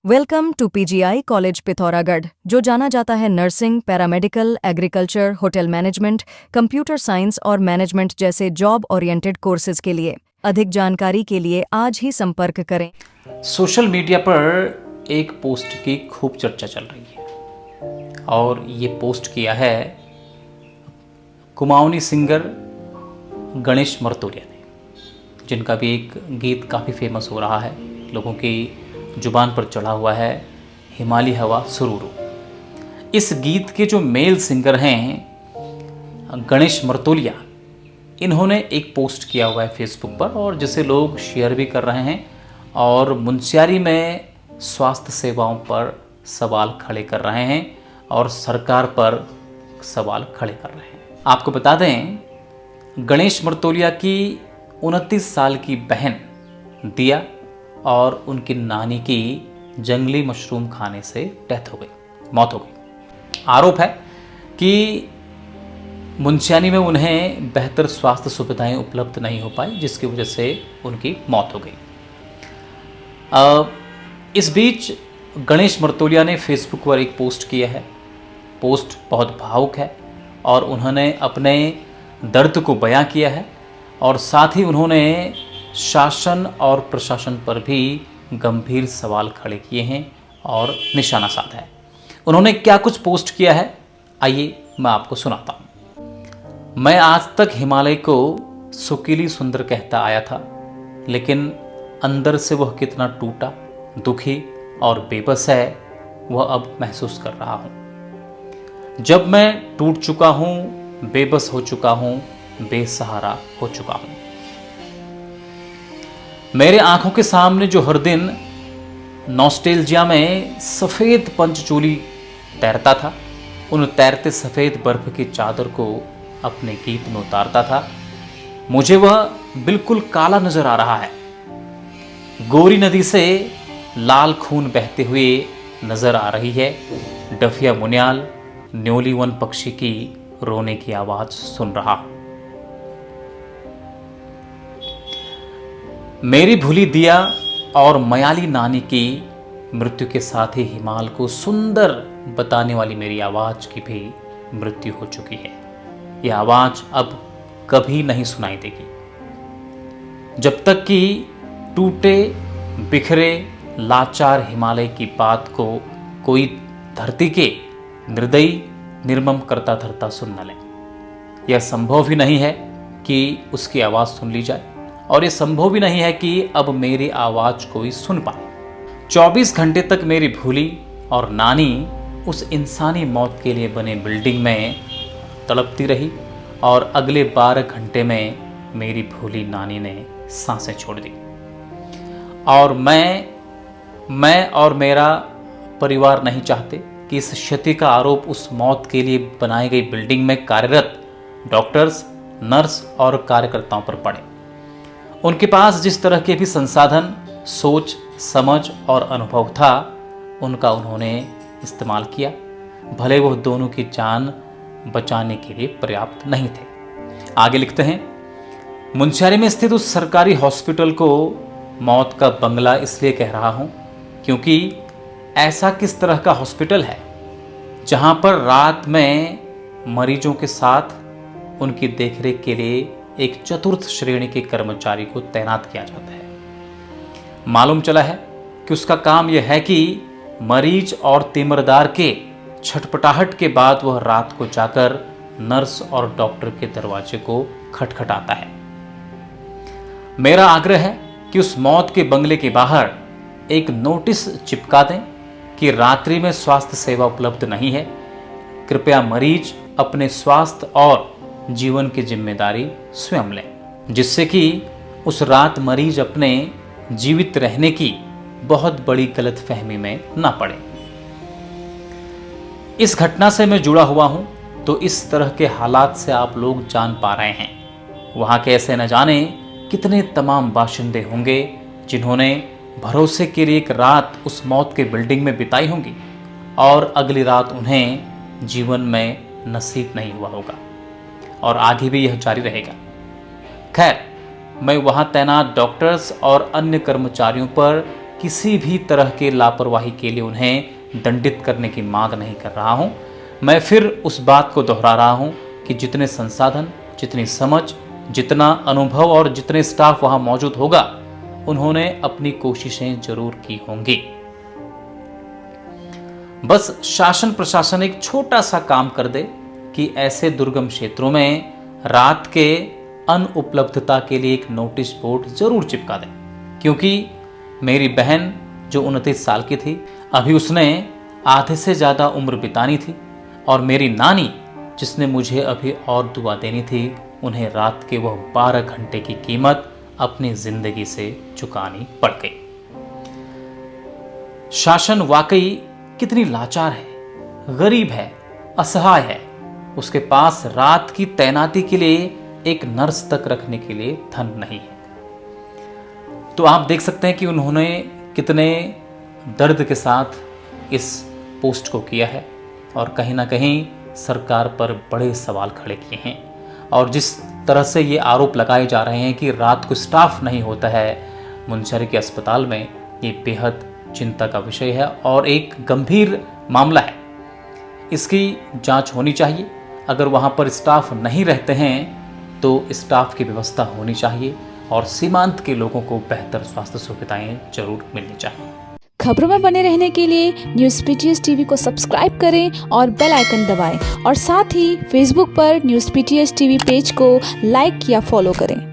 Welcome to PGI college Pithoragarh, जो जाना जाता है nursing, paramedical, agriculture, hotel management, computer science और मैनेजमेंट जैसे जॉब ओरिएंटेड कोर्सेज के लिए। अधिक जानकारी के लिए आज ही संपर्क करें। सोशल मीडिया पर एक पोस्ट की खूब चर्चा चल रही है और ये पोस्ट किया है कुमाऊनी सिंगर गणेश मर्तोलिया ने, जिनका भी एक गीत काफ़ी फेमस हो रहा है, लोगों की जुबान पर चढ़ा हुआ है, हिमालय हवा सुरूरू। इस गीत के जो मेल सिंगर हैं गणेश मर्तोलिया, इन्होंने एक पोस्ट किया हुआ है फेसबुक पर और जिसे लोग शेयर भी कर रहे हैं और मुंशियारी में स्वास्थ्य सेवाओं पर सवाल खड़े कर रहे हैं और सरकार पर सवाल खड़े कर रहे हैं। आपको बता दें, गणेश मर्तोलिया की 29 साल की बहन दिया और उनकी नानी की जंगली मशरूम खाने से मौत हो गई। आरोप है कि मुंशियारी में उन्हें बेहतर स्वास्थ्य सुविधाएं उपलब्ध नहीं हो पाई, जिसकी वजह से उनकी मौत हो गई। इस बीच गणेश मर्तोलिया ने फेसबुक पर एक पोस्ट किया है। पोस्ट बहुत भावुक है और उन्होंने अपने दर्द को बयां किया है और साथ ही उन्होंने शासन और प्रशासन पर भी गंभीर सवाल खड़े किए हैं और निशाना साधा है। उन्होंने क्या कुछ पोस्ट किया है, आइए मैं आपको सुनाता हूँ। मैं आज तक हिमालय को सुकीली सुंदर कहता आया था, लेकिन अंदर से वह कितना टूटा, दुखी और बेबस है, वह अब महसूस कर रहा हूँ। जब मैं टूट चुका हूँ, बेबस हो चुका हूँ, बेसहारा हो चुका हूँ। मेरे आंखों के सामने जो हर दिन नॉस्टेल्जिया में सफ़ेद पंचचूली तैरता था, उन तैरते सफ़ेद बर्फ की चादर को अपने गीत में उतारता था, मुझे वह बिल्कुल काला नजर आ रहा है। गोरी नदी से लाल खून बहते हुए नजर आ रही है। डफिया मुनियाल न्योली वन पक्षी की रोने की आवाज सुन रहा हूं। मेरी भूली दिया और मयाली नानी की मृत्यु के साथ ही हिमाल को सुंदर बताने वाली मेरी आवाज की भी मृत्यु हो चुकी है। यह आवाज अब कभी नहीं सुनाई देगी, जब तक कि टूटे बिखरे लाचार हिमालय की बात को कोई धरती के निर्दयी निर्मम करता धरता सुन न ले। यह संभव ही नहीं है कि उसकी आवाज सुन ली जाए और यह संभव भी नहीं है कि अब मेरी आवाज कोई सुन पाए। 24 घंटे तक मेरी भूली और नानी उस इंसानी मौत के लिए बने बिल्डिंग में तड़पती रही और अगले 12 घंटे में मेरी भूली नानी ने सांसें छोड़ दी और मैं और मेरा परिवार नहीं चाहते कि इस क्षति का आरोप उस मौत के लिए बनाई गई बिल्डिंग में कार्यरत डॉक्टर्स, नर्स और कार्यकर्ताओं पर पड़े। उनके पास जिस तरह के भी संसाधन, सोच, समझ और अनुभव था, उनका उन्होंने इस्तेमाल किया, भले वह दोनों की जान बचाने के लिए पर्याप्त नहीं थे। आगे लिखते हैं, मुंशियारी में स्थित उस सरकारी हॉस्पिटल को मौत का बंगला इसलिए कह रहा हूं क्योंकि ऐसा किस तरह का हॉस्पिटल है जहां पर रात में मरीजों के साथ उनकी देखरेख के लिए एक चतुर्थ श्रेणी के कर्मचारी को तैनात किया जाता है। मालूम चला है कि उसका काम यह है कि मरीज और तीमरदार के छटपटाहट के बाद वह रात को जाकर नर्स और डॉक्टर के दरवाजे को खटखटाता है। मेरा आग्रह है कि उस मौत के बंगले के बाहर एक नोटिस चिपका दें कि रात्रि में स्वास्थ्य सेवा उपलब्ध नहीं है। कृपया मरीज अपने स्वास्थ्य और जीवन की जिम्मेदारी स्वयं लें, जिससे कि उस रात मरीज अपने जीवित रहने की बहुत बड़ी गलतफहमी में ना पड़े। इस घटना से मैं जुड़ा हुआ हूं, तो इस तरह के हालात से आप लोग जान पा रहे हैं। वहां के ऐसे न जाने कितने तमाम बाशिंदे होंगे जिन्होंने भरोसे के लिए एक रात उस मौत के बिल्डिंग में बिताई होंगी और अगली रात उन्हें जीवन में नसीब नहीं हुआ होगा और आगे भी यह जारी रहेगा। खैर, मैं वहां तैनात डॉक्टर्स और अन्य कर्मचारियों पर किसी भी तरह के लापरवाही के लिए उन्हें दंडित करने की मांग नहीं कर रहा हूं। मैं फिर उस बात को दोहरा रहा हूं कि जितने संसाधन, जितनी समझ, जितना अनुभव और जितने स्टाफ वहां मौजूद होगा, उन्होंने अपनी कोशिशें जरूर की होंगी। बस शासन प्रशासन एक छोटा सा काम कर दे कि ऐसे दुर्गम क्षेत्रों में रात के अनुपलब्धता के लिए एक नोटिस बोर्ड जरूर चिपका दे। क्योंकि मेरी बहन जो 29 साल की थी, अभी उसने आधे से ज़्यादा उम्र बितानी थी, और मेरी नानी जिसने मुझे अभी और दुआ देनी थी, उन्हें रात के वह 12 घंटे की कीमत अपनी जिंदगी से चुकानी पड़ गई। शासन वाकई कितनी लाचार है, गरीब है, असहाय है। उसके पास रात की तैनाती के लिए एक नर्स तक रखने के लिए धन नहीं है। तो आप देख सकते हैं कि उन्होंने कितने दर्द के साथ इस पोस्ट को किया है, और कहीं ना कहीं सरकार पर बड़े सवाल खड़े किए हैं। और जिस तरह से ये आरोप लगाए जा रहे हैं कि रात को स्टाफ नहीं होता है मुनस्यारी के अस्पताल में, ये बेहद चिंता का विषय है और एक गंभीर मामला है। इसकी जांच होनी चाहिए। अगर वहाँ पर स्टाफ नहीं रहते हैं तो स्टाफ की व्यवस्था होनी चाहिए, और सीमांत के लोगों को बेहतर स्वास्थ्य सुविधाएं जरूर मिलनी चाहिए। खबरों में बने रहने के लिए न्यूज़ पीटीएस टीवी को सब्सक्राइब करें और बेल आइकन दबाएं, और साथ ही फेसबुक पर न्यूज़ पीटीएस टीवी पेज को लाइक या फॉलो करें।